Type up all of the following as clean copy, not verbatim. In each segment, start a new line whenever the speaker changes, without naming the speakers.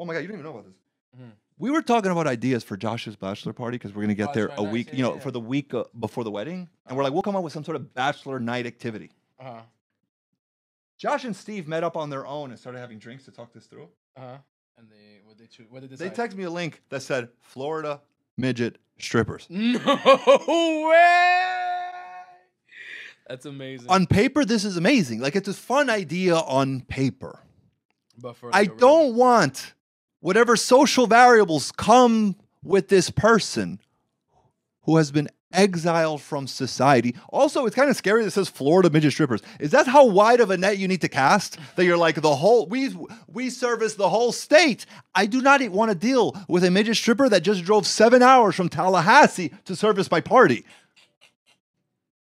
Oh my God, you don't even know about this. We were talking about ideas for Josh's bachelor party because we're gonna get there a week, for the week before the wedding, and we're like, we'll come up with some sort of bachelor night activity. Josh and Steve met up on their own and started having drinks to talk this through.
And what did they decide?
They texted me a link that said Florida midget strippers.
No way! That's amazing.
On paper, this is amazing. Like, it's a fun idea on paper.
But for
I don't want whatever social variables come with this person who has been exiled from society. Also, it's kind of scary that it says Florida midget strippers. Is that how wide of a net you need to cast? That you're like, we service the whole state. I do not want to deal with a midget stripper that just drove 7 hours from Tallahassee to service my party.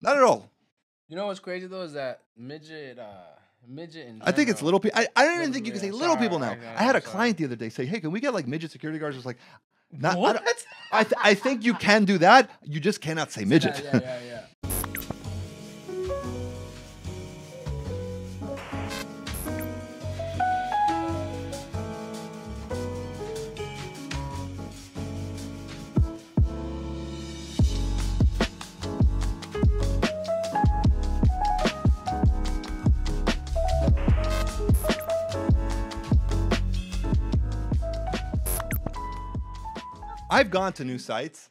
Not at all.
You know what's crazy though is that midget in general,
I think it's little people. I don't even think you can say little people now. I had a client the other day say, hey, can we get like midget security guards? I was like, what? I think you can do that. You just cannot say midget.
Yeah.
I've gone to new sites,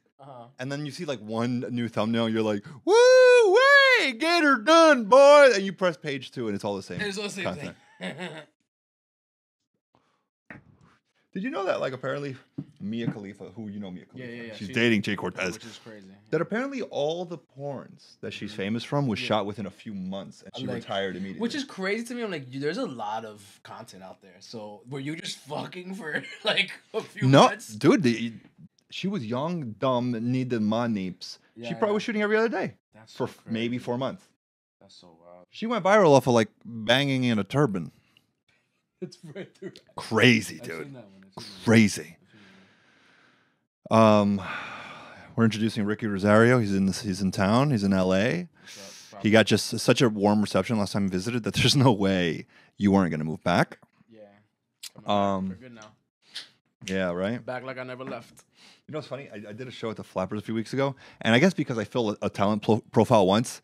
and then you see like one new thumbnail, you're like, woo, way, get her done, boy. And you press page 2, and it's all the same.
It's all the same
content.
thing.
Did you know that, like, apparently Mia Khalifa, who you know Mia Khalifa,
Yeah.
she's dating Jay Cortez,
which is crazy.
that apparently all the porns that she's famous from was shot within a few months, and she retired immediately.
Which is crazy to me. I'm like, there's a lot of content out there. So were you just fucking for like a few months?
No, dude, she was young, dumb, needed money. She probably was shooting every other day for maybe 4 months.
That's so wild.
She went viral off of like banging in a turban.
It's right through.
Crazy, dude. Crazy. We're introducing Ricky Rosario. He's in town. He's in LA. He got just such a warm reception last time he visited that there's no way you weren't gonna move back.
Yeah. We're good now.
Yeah, right.
Back like I never left.
You know what's funny? I did a show at the Flappers a few weeks ago, and I guess because I filled a talent profile once,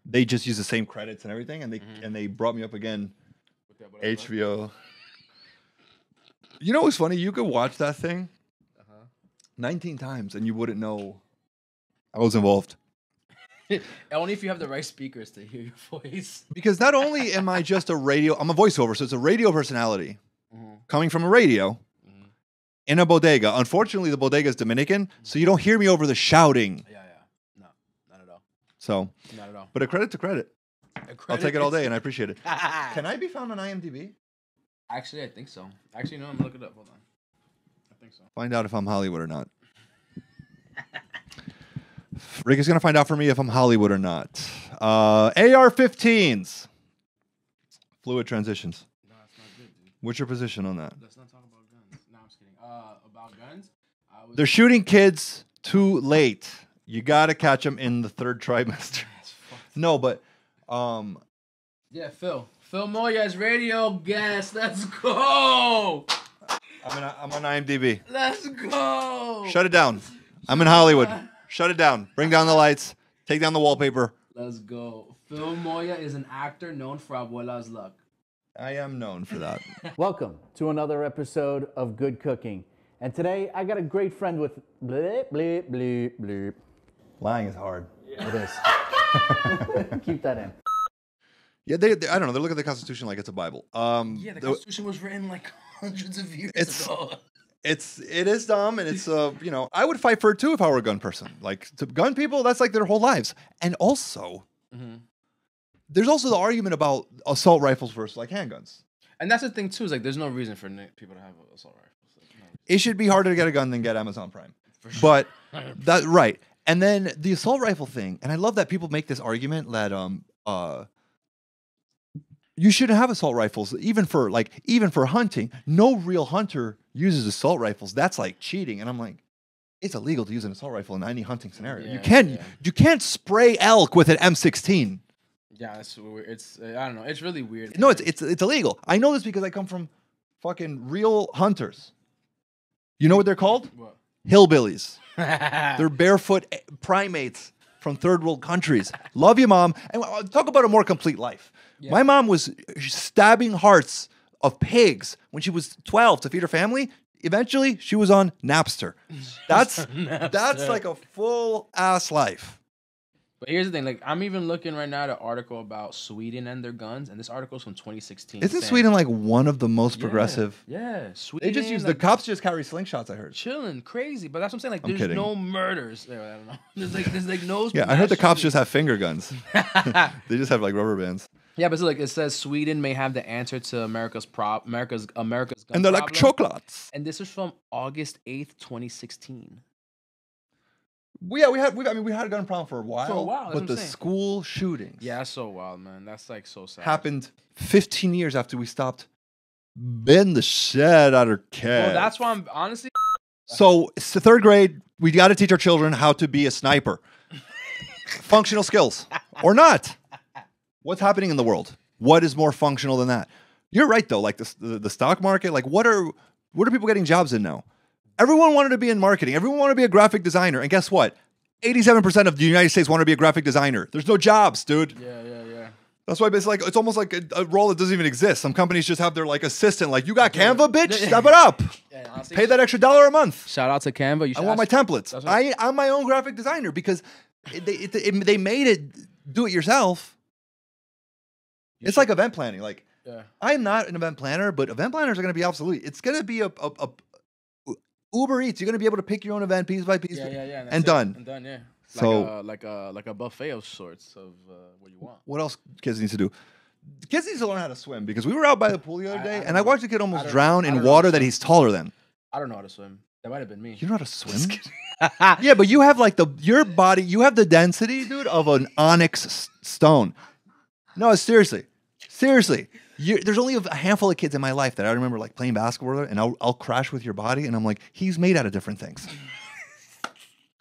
they just used the same credits and everything, and they brought me up again. HBO. You know what's funny? You could watch that thing 19 times, and you wouldn't know I was involved.
Only if you have the right speakers to hear your voice.
Because not only am I just I'm a voiceover, so it's a radio personality coming from a radio. In a bodega. Unfortunately, the bodega is Dominican, so you don't hear me over the shouting.
Yeah. No, not at all.
So,
not at all.
But a credit to credit. I'll take it all day, and I appreciate it. Can I be found on IMDb?
Actually, I think so. Actually, no, I'm gonna look it up. Hold on. I think so.
Find out if I'm Hollywood or not. Rick is going to find out for me if I'm Hollywood or not. AR-15s. Fluid transitions.
No, that's not good, dude.
What's your position on that?
Let's not talk about guns. No, I'm just kidding. About guns?
They're shooting kids too late. You got to catch them in the 3rd trimester. No, but...
yeah, Phil Moya's radio guest. Let's go!
I'm on IMDb.
Let's go!
Shut it down. I'm in Hollywood. Shut it down. Bring down the lights. Take down the wallpaper.
Let's go. Phil Moya is an actor known for Abuela's Luck.
I am known for that.
Welcome to another episode of Good Cooking. And today I got a great friend with bleep, bleep, bleep, bleep.
Lying is hard.
Yeah. It is. Keep that in.
Yeah, they I don't know. They look at the Constitution like it's a Bible.
Yeah, the Constitution was written like hundreds of years ago.
It is dumb, and it's I would fight for it too if I were a gun person. Like, to gun people, that's like their whole lives. And also, there's also the argument about assault rifles versus like handguns.
And that's the thing too, is like there's no reason for people to have assault rifles. Like, no.
It should be harder to get a gun than get Amazon Prime. For sure. But that right. And then the assault rifle thing, and I love that people make this argument that you shouldn't have assault rifles, even for hunting. No real hunter uses assault rifles. That's like cheating. And I'm like, it's illegal to use an assault rifle in any hunting scenario.
Yeah,
you can't spray elk with an M16.
Yeah, it's weird. It's I don't know. It's really weird.
No, it's illegal. I know this because I come from fucking real hunters. You know what they're called?
What?
Hillbillies. They're barefoot primates from third world countries. Love you, Mom. And talk about a more complete life. Yeah. My mom was stabbing hearts of pigs when she was 12 to feed her family. Eventually, she was on Napster. That's like a full ass life.
But here's the thing, like I'm even looking right now at an article about Sweden and their guns, and this article's from 2016.
Isn't Sweden like one of the most progressive?
Yeah, Sweden.
They just use the cops just carry slingshots. I heard.
Chilling, crazy, but that's what I'm saying. Like, there's no murders. I don't know. There's like no.
Yeah, I heard the cops just have finger guns. They just have like rubber bands.
Yeah, but so like it says Sweden may have the answer to America's gun
and they're
problem.
like chocolates.
And this is from August 8th, 2016.
We had a gun problem for a while. But the
saying.
school shootings.
Yeah, that's so wild, man. That's like so sad.
Happened 15 years after we stopped beating the shit out of kids.
Well, that's why I'm honestly.
So it's the third grade. We got to teach our children how to be a sniper. Functional skills or not. What's happening in the world? What is more functional than that? You're right though. Like the stock market. Like what are people getting jobs in now? Everyone wanted to be in marketing. Everyone wanted to be a graphic designer. And guess what? 87% of the United States want to be a graphic designer. There's no jobs, dude.
Yeah.
That's why it's almost like a role that doesn't even exist. Some companies just have their like assistant. Like, you got Canva, bitch? Step it up. Yeah, honestly, pay that extra $1 a month.
Shout out to Canva.
I want my templates. I'm my own graphic designer because they made it do it yourself. It's like event planning. Like, I'm not an event planner, but event planners are going to be obsolete. It's going to be a Uber Eats. You're going to be able to pick your own event piece by piece.
Yeah.
And done.
And done, yeah.
So
like a buffet of sorts of what you want.
What else kids need to do? Kids need to learn how to swim because we were out by the pool the other day and I watched a kid almost drown in water that he's taller than.
I don't know how to swim. That might have been me.
You know how to swim? Yeah, but you have like your body, you have the density, dude, of an onyx stone. No, seriously. There's only a handful of kids in my life that I remember like playing basketball with, and I'll crash with your body, and I'm like, he's made out of different things.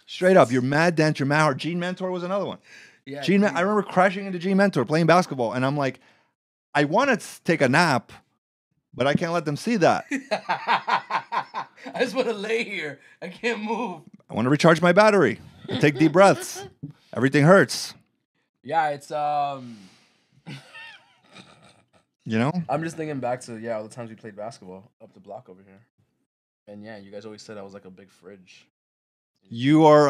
Straight up, you're mad dense, you're mad hard. Gene Mentor was another one. Yeah, I remember crashing into Gene Mentor playing basketball, and I'm like, I want to take a nap, but I can't let them see that.
I just want to lay here. I can't move.
I want to recharge my battery. I take deep breaths. Everything hurts.
Yeah, it's
You know?
I'm just thinking back to all the times we played basketball up the block over here. And yeah, you guys always said I was like a big fridge.
You are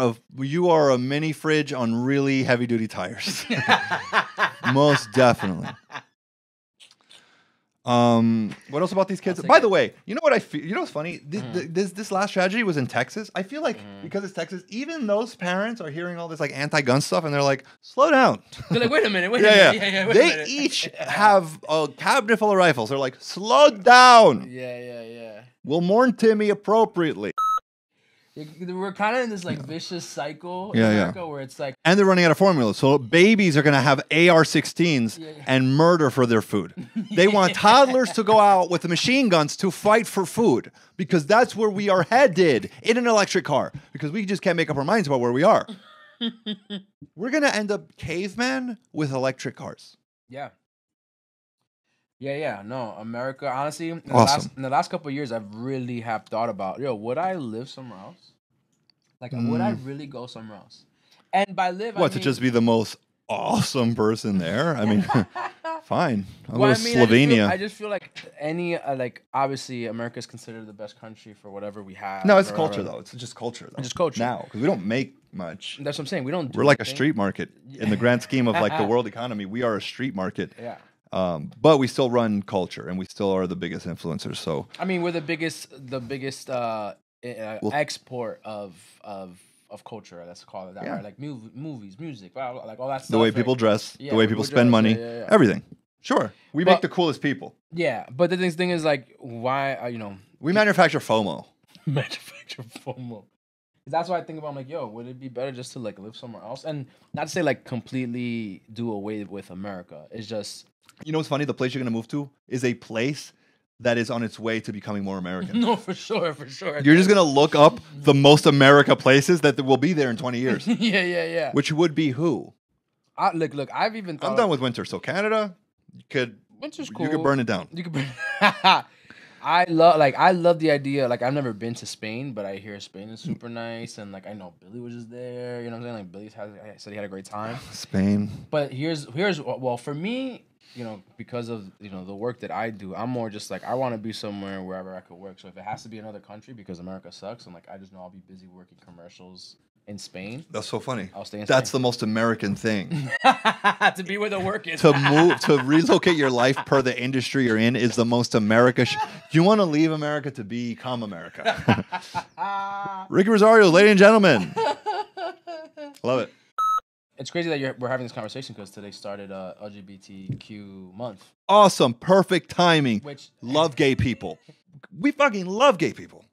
a mini fridge on really heavy duty tires. Most definitely. What else about these kids? By the way, you know what I feel? You know what's funny? This last tragedy was in Texas. I feel like because it's Texas, even those parents are hearing all this like anti-gun stuff, and they're like, "Slow down."
They're like, "Wait a minute, wait a minute."
Yeah. They each have a cabinet full of rifles. They're like, "Slow down."
Yeah.
We'll mourn Timmy appropriately.
We're kind of in this like vicious cycle in America where it's like,
and they're running out of formula. So babies are going to have AR-16s and murder for their food. They want toddlers to go out with the machine guns to fight for food because that's where we are headed in an electric car because we just can't make up our minds about where we are. We're going to end up cavemen with electric cars.
Yeah. No, America, honestly, in
Awesome.
the last couple of years, I've really have thought about, would I live somewhere else? Like, would I really go somewhere else? And by live, I mean...
to just be the most awesome person there? I mean, fine. I'll go to Slovenia.
I just feel like obviously, America is considered the best country for whatever we have.
No, it's culture, though. It's just culture, though.
It's just culture.
Now, because we don't make much.
That's what I'm saying.
We're like a street market. In the grand scheme of, like, the world economy, we are a street market.
Yeah.
But we still run culture, and we still are the biggest influencers. So
I mean, we're the biggest export of culture. Let's call it that. Right? Like movies, music, like all that stuff.
The way people dress, the way people spend money, everything. Sure, we make the coolest people.
Yeah, but the thing is, like, why?
We manufacture FOMO.
That's why I think about. I'm like, would it be better just to like live somewhere else, and not to say like completely do away with America? It's just.
You know what's funny? The place you're going to move to is a place that is on its way to becoming more American.
No, for sure.
You're just going to look up the most America places that will be there in 20 years.
Yeah.
Which would be who?
Look, I've even thought...
I'm done with winter. So Canada,
Winter's cool.
You could burn it down.
You could burn I love the idea. Like I've never been to Spain, but I hear Spain is super nice, and like I know Billy was just there. You know what I'm saying? Like Billy said he had a great time.
Spain.
But here's well for me, you know, because of the work that I do, I'm more just like I want to be somewhere wherever I could work. So if it has to be another country because America sucks, and like I just know I'll be busy working commercials in Spain.
That's so funny.
I'll stay in
That's
Spain.
the most American thing.
To be where the work is.
To relocate your life per the industry you're in is the most America. You want to leave America to become America. Ricky Rosario, ladies and gentlemen. Love it.
It's crazy that we're having this conversation because today started LGBTQ month.
Awesome. Perfect timing.
Which
love gay people. We fucking love gay people.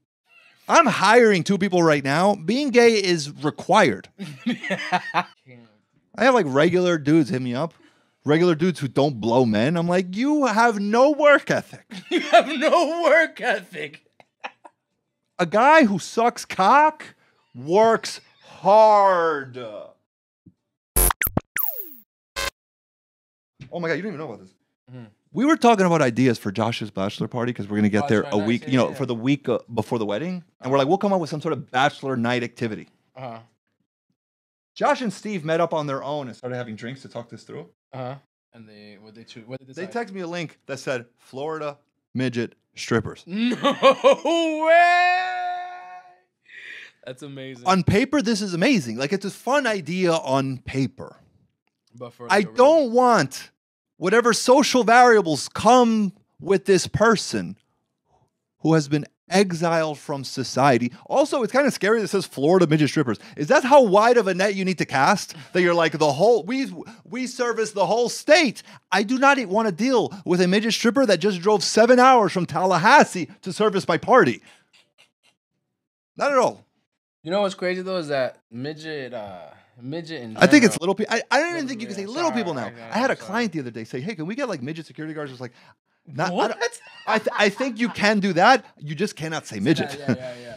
I'm hiring 2 people right now. Being gay is required. I have like regular dudes hit me up. Regular dudes who don't blow men. I'm like, you have no work ethic.
You have no work ethic.
A guy who sucks cock works hard. Oh my God, you don't even know about this. Mm-hmm. We were talking about ideas for Josh's bachelor party because we're going to get there a week, for the week before the wedding. And we're like, we'll come up with some sort of bachelor night activity. Uh-huh. Josh and Steve met up on their own and started having drinks to talk this through. Uh-huh. And what did they texted me a link that said Florida midget strippers.
No way! That's amazing.
On paper, this is amazing. Like, it's a fun idea on paper.
But for
I don't want whatever social variables come with this person who has been exiled from society. Also, it's kind of scary that it says Florida midget strippers. Is that how wide of a net you need to cast? That you're like, we service the whole state. I do not want to deal with a midget stripper that just drove 7 hours from Tallahassee to service my party. Not at all.
You know what's crazy though is that midget in general,
I think it's little people. I don't even think you can say little people now. I had a client the other day say, hey, can we get like midget security guards? Just like,
what?
I think you can do that. You just cannot say midget.
Yeah.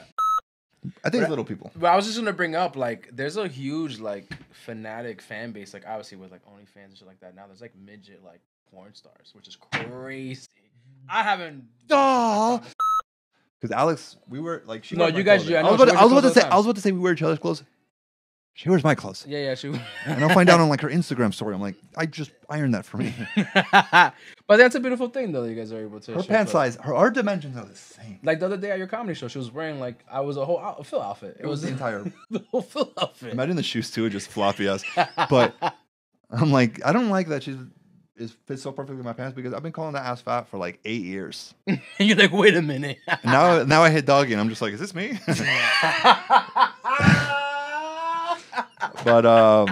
I think it's little people.
But I was just gonna bring up like there's a huge like fanatic fan base, like obviously with like OnlyFans and shit like that. Now there's like midget like porn stars, which is crazy. I haven't.
Because Alex, we were like, she.
No, you guys.
I was about to say we wear each other's clothes. She wears my clothes.
Yeah, she.
And I'll find out on like her Instagram story. I'm like, I just ironed that for me.
But that's a beautiful thing though. That you guys are able to.
Her pant size, our dimensions are the same.
Like the other day at your comedy show, she was wearing like a full outfit.
It was the entire
the whole full outfit.
Imagine the shoes too, just floppy ass. But I'm like, I don't like that it fits so perfectly in my pants because I've been calling that ass fat for like 8 years.
You're like, wait a minute.
now I hit doggy and I'm just like, is this me? But
oh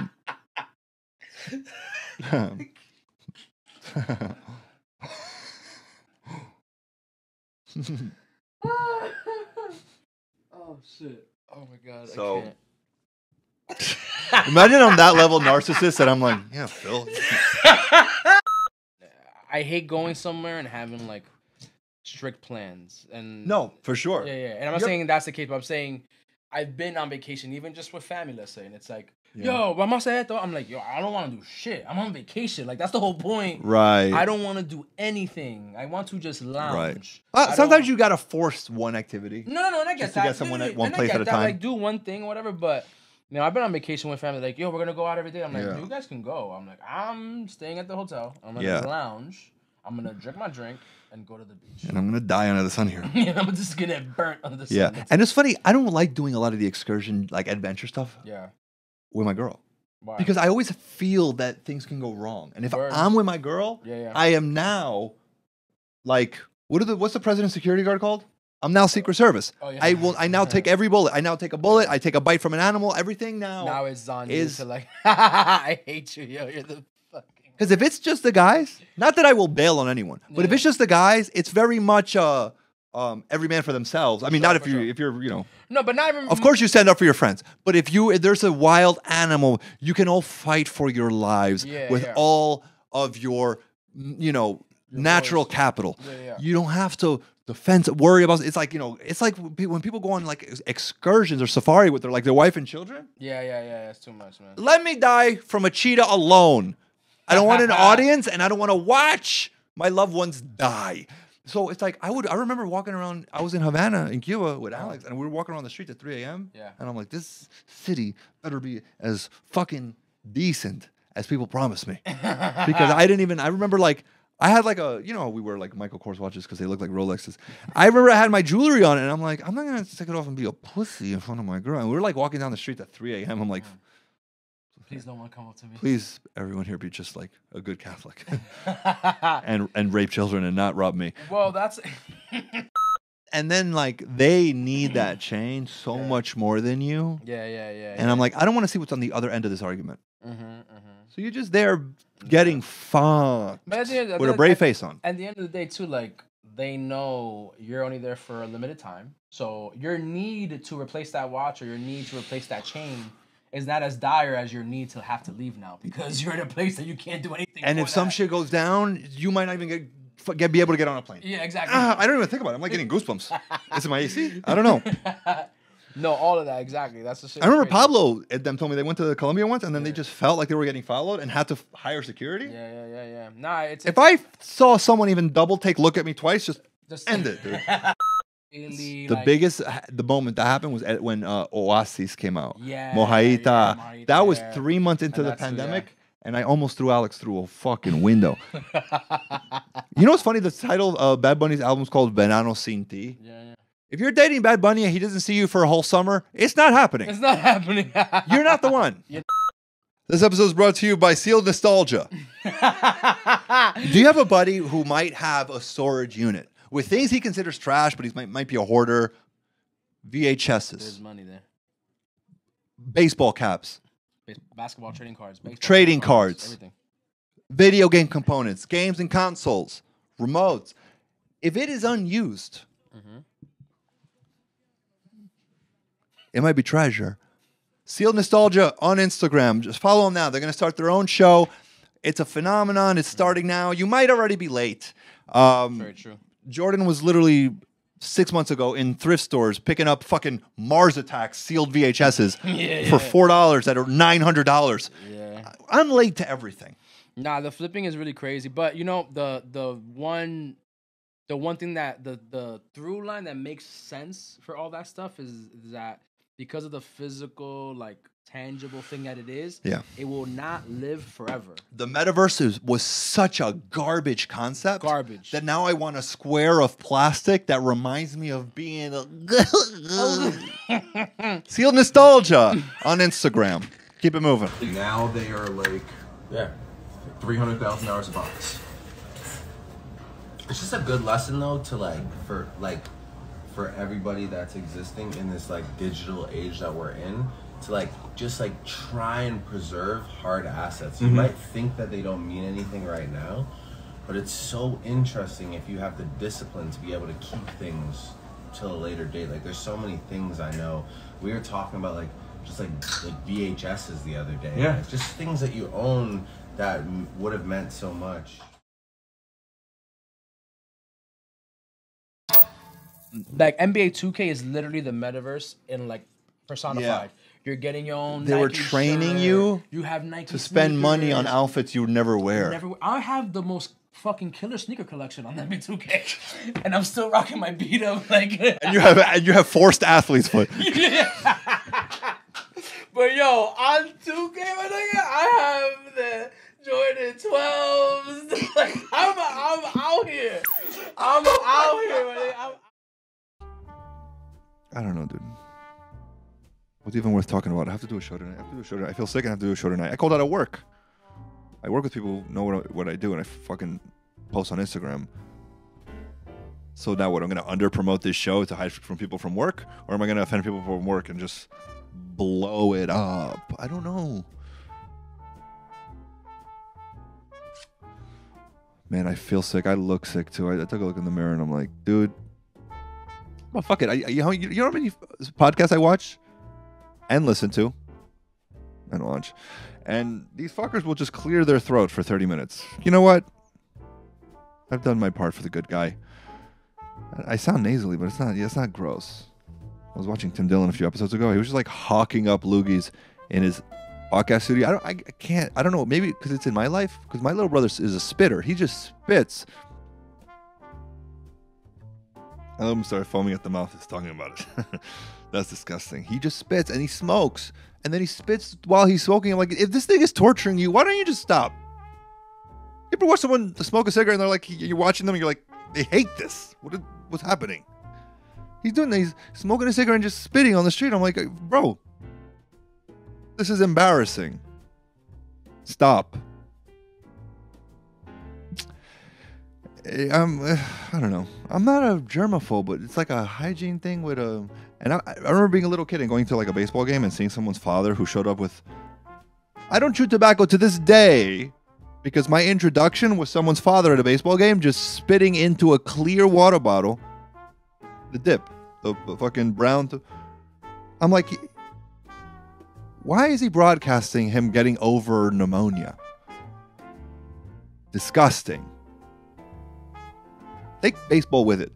shit! Oh my God!
So I can't. Imagine I'm that level narcissist that I'm like, yeah, Phil.
I hate going somewhere and having like strict plans and
no, for sure.
Yeah. And I'm not saying that's the case, but I'm saying I've been on vacation, even just with family, let's say, and it's like, yo, vamos a esto. I'm like, yo, I don't want to do shit. I'm on vacation. Like, that's the whole point.
Right.
I don't want to do anything. I want to just lounge.
Right. Sometimes you got to force one activity.
No, and I get that.
To get someone at one place at a time.
Like, do one thing or whatever, but, you know, I've been on vacation with family, like, yo, we're going to go out every day. I'm like, you guys can go. I'm like, I'm staying at the hotel. I'm going to lounge. I'm going to drink my drink. And go to the beach.
And I'm going to die under the sun here.
I'm just going to get burnt under the sun.
Yeah. And it's funny. I don't like doing a lot of the excursion, like adventure stuff.
Yeah.
With my girl.
Why?
Because I always feel that things can go wrong. And if I'm with my girl, I am now like, what's the president's security guard called? I'm now Secret Service. Oh, yeah. I now take every bullet. I now take a bullet. I take a bite from an animal. Everything now
it's on you to like, I hate you, yo. You're the
because if it's just the guys, not that I will bail on anyone, but if it's just the guys, it's very much every man for themselves. I mean, not if you're you know.
No, but not even.
Of course, you stand up for your friends, but if there's a wild animal, you can all fight for your lives with all of your natural capital. You don't have to worry about. It's like it's like when people go on like excursions or safari with their wife and children.
Yeah, it's too much, man.
Let me die from a cheetah alone. I don't want an audience, and I don't want to watch my loved ones die. So it's like I remember walking around. I was in Havana in Cuba with Alex, and we were walking around the street at 3 a.m.
Yeah.
And I'm like, this city better be as fucking decent as people promised me, because I remember like I had like we wear like Michael Kors watches because they look like Rolexes. I remember I had my jewelry on, and I'm like, I'm not gonna take it off and be a pussy in front of my girl. And we were like walking down the street at 3 a.m. I'm like,
please no one come up to me.
please, everyone here be just like a good Catholic and rape children and not rob me.
Well, that's.
And then like they need that change so much more than you.
Yeah.
And I'm like, I don't want to see what's on the other end of this argument. So you're just there getting fucked with a brave face on.
At the end of the day, too, like they know you're only there for a limited time, so your need to replace that watch or your need to replace that chain is not as dire as your need to have to leave now because you're in a place that you can't do anything.
And if some shit goes down, you might not even be able to get on a plane.
Yeah, exactly.
I don't even think about it. I'm like getting goosebumps. Is it my AC? I don't know.
No, all of that, exactly. That's the shit.
I remember Pablo and them told me they went to Colombia once, and then they just felt like they were getting followed and had to hire security.
Yeah. Nah,
if I saw someone even look at me twice, just end it, dude. The moment that happened was when Oasis came out.
Yeah.
Mojita. That was 3 months into the pandemic, and I almost threw Alex through a fucking window. You know what's funny? The title of Bad Bunny's album is called Verano Sin Ti.
Yeah.
If you're dating Bad Bunny and he doesn't see you for a whole summer, it's not happening.
It's not happening.
You're not the one. This episode is brought to you by Sealed Nostalgia. Do you have a buddy who might have a storage unit with things he considers trash, but he might be a hoarder? VHSs.
There's money there.
Baseball caps.
Basketball trading cards.
Trading cards.
Everything.
Video game components. Games and consoles. Remotes. If it is unused, it might be treasure. Sealed Nostalgia on Instagram. Just follow them now. They're going to start their own show. It's a phenomenon. It's starting now. You might already be late.
Very true.
Jordan was literally 6 months ago in thrift stores picking up fucking Mars Attacks sealed VHSs for $4 that are $900.
Yeah.
I'm late to everything.
Nah, the flipping is really crazy. But you know, the one thing that the through line that makes sense for all that stuff is that because of the physical, like tangible thing that it is, it will not live forever.
The metaverse was such a garbage concept.
Garbage.
That now I want a square of plastic that reminds me of being a Sealed Nostalgia on Instagram. Keep it moving.
Now they are like $300,000 a box.
It's just a good lesson though to for everybody that's existing in this like digital age that we're in, to just try and preserve hard assets. You might think that they don't mean anything right now, but it's so interesting if you have the discipline to be able to keep things till a later date. Like there's so many things I know. We were talking about just VHSs the other day.
Yeah.
Like, just things that you own that would have meant so much.
Like NBA 2K is literally the metaverse in personified.
Yeah.
You're getting your own.
They were
Nike
training
shirt.
you
You have Nike
to spend money on
sneakers.
outfits you would never wear.
I have the most fucking killer sneaker collection on NBA 2K, and I'm still rocking my beat up
And you have forced athlete's foot.
But yo, on 2K, my nigga, I have the Jordan 12s. I'm out here. I'm out here, my nigga.
I don't know, dude. What's even worth talking about? I have to do a show tonight. I feel sick and I have to do a show tonight. I called out at work. I work with people who know what I do, and I fucking post on Instagram. So now what? I'm going to under-promote this show to hide from people from work? Or am I going to offend people from work and just blow it up? I don't know. Man, I feel sick. I look sick, too. I took a look in the mirror, and I'm like, dude, well, fuck it. You know how many podcasts I watch and listen to and watch? And these fuckers will just clear their throat for 30 minutes. You know what? I've done my part for the good guy. I sound nasally, but it's not gross. I was watching Tim Dillon a few episodes ago. He was just hawking up loogies in his podcast studio. I don't know. Maybe because it's in my life. Because my little brother is a spitter. He just spits. I almost started foaming at the mouth just talking about it. That's disgusting. He just spits and he smokes. And then he spits while he's smoking. I'm like, if this thing is torturing you, why don't you just stop? You ever watch someone smoke a cigarette and they're like, you're watching them and you're like, they hate this. What's happening? He's doing that. He's smoking a cigarette and just spitting on the street. I'm like, bro, this is embarrassing. Stop. I don't know. I'm not a germaphobe, but it's like a hygiene thing with a... And I remember being a little kid and going to like a baseball game and seeing someone's father who showed up with... I don't chew tobacco to this day because my introduction was someone's father at a baseball game just spitting into a clear water bottle. The dip. The fucking brown... I'm like... Why is he broadcasting him getting over pneumonia? Disgusting. Take baseball with it.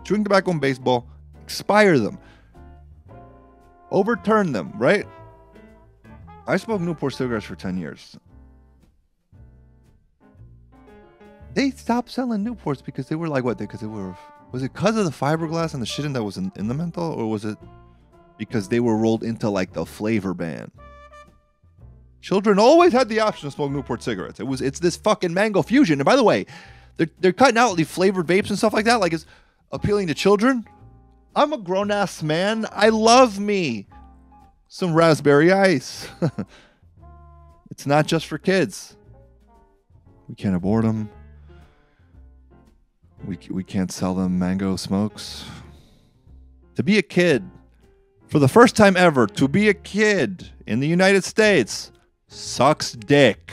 Chewing tobacco and baseball, expire them. Overturn them, right? I smoked Newport cigarettes for 10 years. They stopped selling Newports because they were like, what? Because they were... Was it because of the fiberglass and the shit that was in the menthol? Or was it because they were rolled into like the flavor ban? Children always had the option to smoke Newport cigarettes. It's this fucking mango fusion. And by the way, they're cutting out the flavored vapes and stuff like that, like it's appealing to children. I'm a grown-ass man. I love me some raspberry ice. It's not just for kids. We can't abort them. We can't sell them mango smokes. To be a kid, for the first time ever, to be a kid in the United States sucks dick.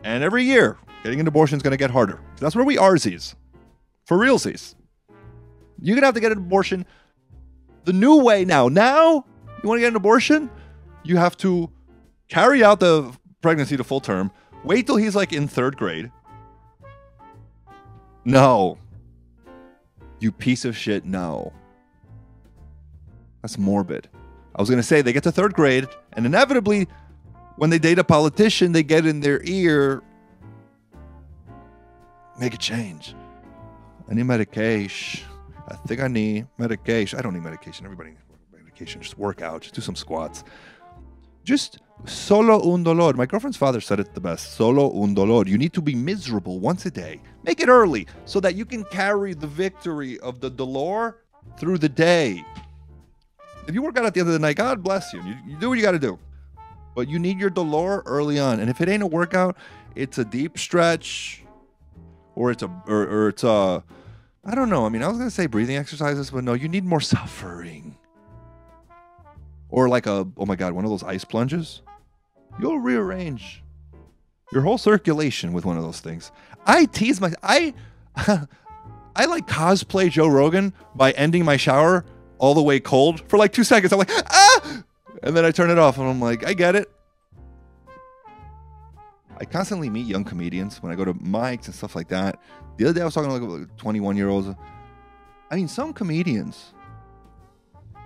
And every year, getting an abortion is going to get harder. That's where we are-sies. For realsies. You're going to have to get an abortion the new way now. Now, you want to get an abortion? You have to carry out the pregnancy to full term. Wait till he's like in 3rd grade. No. You piece of shit, no. That's morbid. I was going to say they get to 3rd grade, and inevitably, when they date a politician, they get in their ear, make a change. I need medication. I think I need medication. I don't need medication. Everybody needs medication. Just work out. Just do some squats. Just solo un dolor. My girlfriend's father said it the best. Solo un dolor. You need to be miserable once a day. Make it early so that you can carry the victory of the dolor through the day. If you work out at the end of the night, God bless you. You do what you got to do. But you need your dolor early on. And if it ain't a workout, it's a deep stretch or it's a I don't know. I mean, I was going to say breathing exercises, but no, you need more suffering. Or like oh my God, one of those ice plunges. You'll rearrange your whole circulation with one of those things. I tease I like cosplay Joe Rogan by ending my shower all the way cold for like 2 seconds. I'm like, ah! And then I turn it off and I'm like, I get it. I constantly meet young comedians when I go to mics and stuff like that. The other day I was talking to like 21-year-olds. I mean, some comedians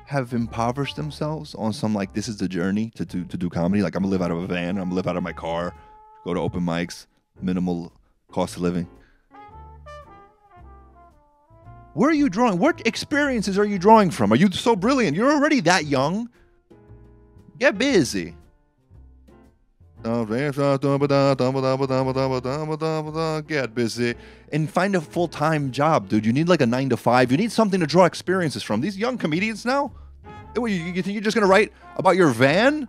have impoverished themselves on some like, this is the journey to do comedy. Like I'm gonna live out of a van. I'm gonna live out of my car, go to open mics, minimal cost of living. Where are you drawing? What experiences are you drawing from? Are you so brilliant? You're already that young. Get busy. Get busy and find a full-time job, dude. You need like a 9-to-5. You need something to draw experiences from. These young comedians now, you think you're just gonna write about your van?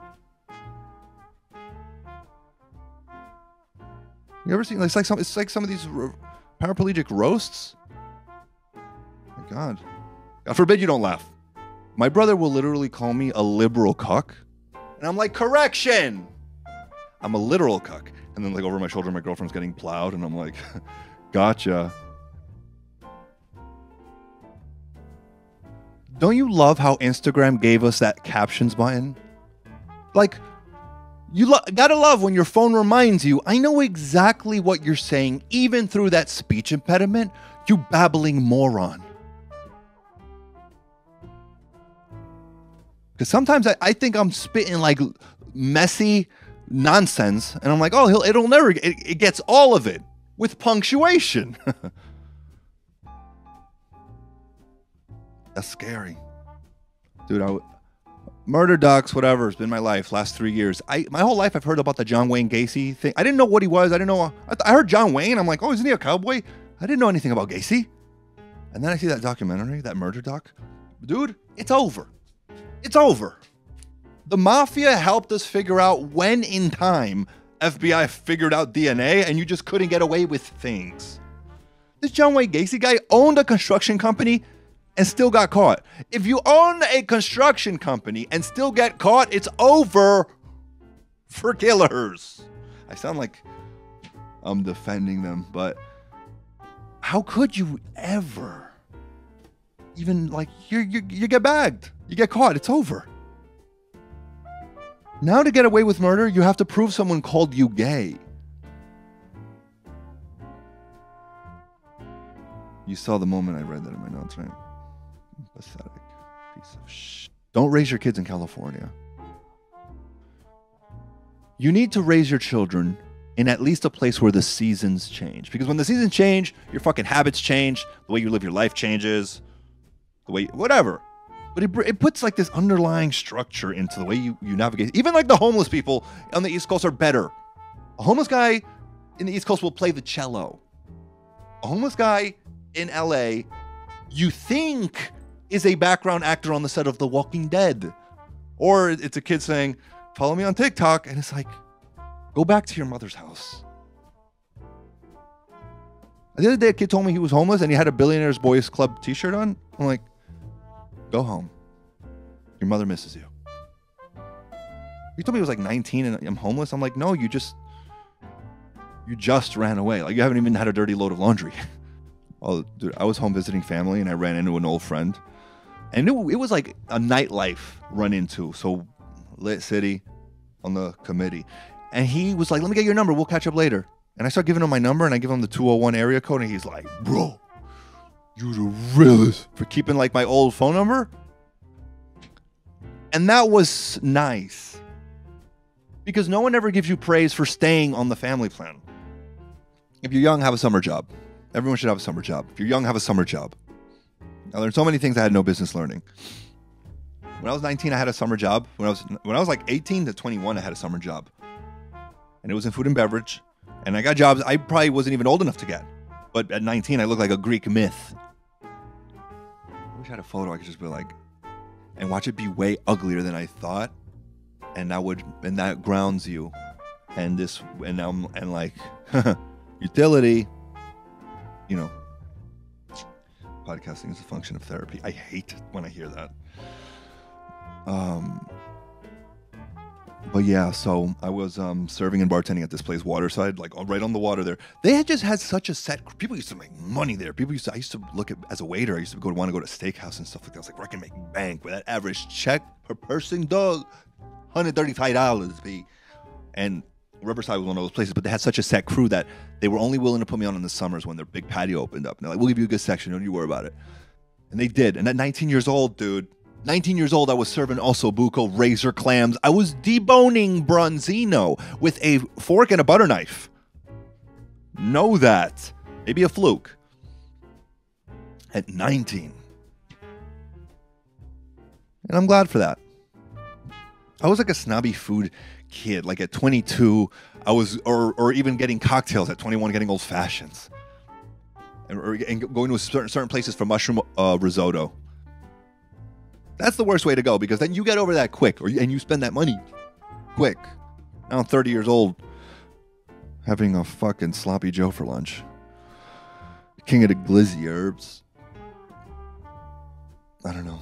You ever seen? It's like some of these paraplegic roasts. My God, God forbid you don't laugh. My brother will literally call me a liberal cuck, and I'm like, correction. I'm a literal cuck. And then like over my shoulder, my girlfriend's getting plowed, and I'm like, gotcha. Don't you love how Instagram gave us that captions button? Like, you gotta love when your phone reminds you, I know exactly what you're saying, even through that speech impediment, you babbling moron. Because sometimes I think I'm spitting like messy nonsense, and I'm like, oh, it gets all of it with punctuation. That's scary. Dude, murder ducks, whatever, has been my life last 3 years. My whole life I've heard about the John Wayne Gacy thing. I didn't know what he was. I didn't know. I heard John Wayne. I'm like, oh, isn't he a cowboy? I didn't know anything about Gacy. And then I see that documentary, that murder doc. Dude, it's over. It's over. The mafia helped us figure out when in time FBI figured out DNA and you just couldn't get away with things. This John Wayne Gacy guy owned a construction company and still got caught. If you own a construction company and still get caught, it's over for killers. I sound like I'm defending them, but how could you ever even, like, you get bagged, you get caught, it's over. Now to get away with murder, you have to prove someone called you gay. You saw the moment I read that in my notes, right? Pathetic piece of shit. Don't raise your kids in California. You need to raise your children in at least a place where the seasons change. Because when the seasons change, your fucking habits change, the way you live your life changes, the way, whatever. But it puts like this underlying structure into the way you navigate. Even like the homeless people on the East Coast are better. A homeless guy in the East Coast will play the cello. A homeless guy in LA, you think is a background actor on the set of The Walking Dead. Or it's a kid saying, follow me on TikTok. And it's like, go back to your mother's house. The other day, a kid told me he was homeless and he had a Billionaires Boys Club t-shirt on. I'm like, go home. Your mother misses you. He told me he was like 19 and I'm homeless. I'm like, no, you just ran away. Like, you haven't even had a dirty load of laundry. Oh, dude, I was home visiting family and I ran into an old friend. And it was like a nightlife run into. So, Lit City on the committee. And he was like, let me get your number. We'll catch up later. And I start giving him my number and I give him the 201 area code. And he's like, bro, you're the realest, for keeping like my old phone number. And that was nice. Because no one ever gives you praise for staying on the family plan. If you're young, have a summer job. Everyone should have a summer job. If you're young, have a summer job. I learned so many things I had no business learning. When I was 19, I had a summer job. When I was like 18 to 21, I had a summer job. And it was in food and beverage. And I got jobs I probably wasn't even old enough to get. But at 19, I looked like a Greek myth. I wish I had a photo I could just be like, and watch it be way uglier than I thought. And that grounds you. And like, utility, you know, podcasting is a function of therapy. I hate when I hear that. But yeah, so I was serving and bartending at this place, Waterside, like right on the water there. They had just had such a set. People used to make money there. I used to look at, as a waiter, I used to want to go to steakhouse and stuff like that. I was like, I can make bank with that average check per person, dog, $135, B. And Riverside was one of those places, but they had such a set crew that they were only willing to put me on in the summers when their big patio opened up. And they're like, we'll give you a good section, don't you worry about it. And they did. And at 19 years old, dude, 19 years old, I was serving ossobuco, razor clams. I was deboning bronzino with a fork and a butter knife. Know that. Maybe a fluke. At 19. And I'm glad for that. I was like a snobby food kid. Like at 22, I was, or even getting cocktails at 21, getting old fashions. And going to certain places for mushroom risotto. That's the worst way to go, because then you get over that quick, and you spend that money quick. Now I'm 30 years old, having a fucking sloppy Joe for lunch. King of the glizzy herbs. I don't know.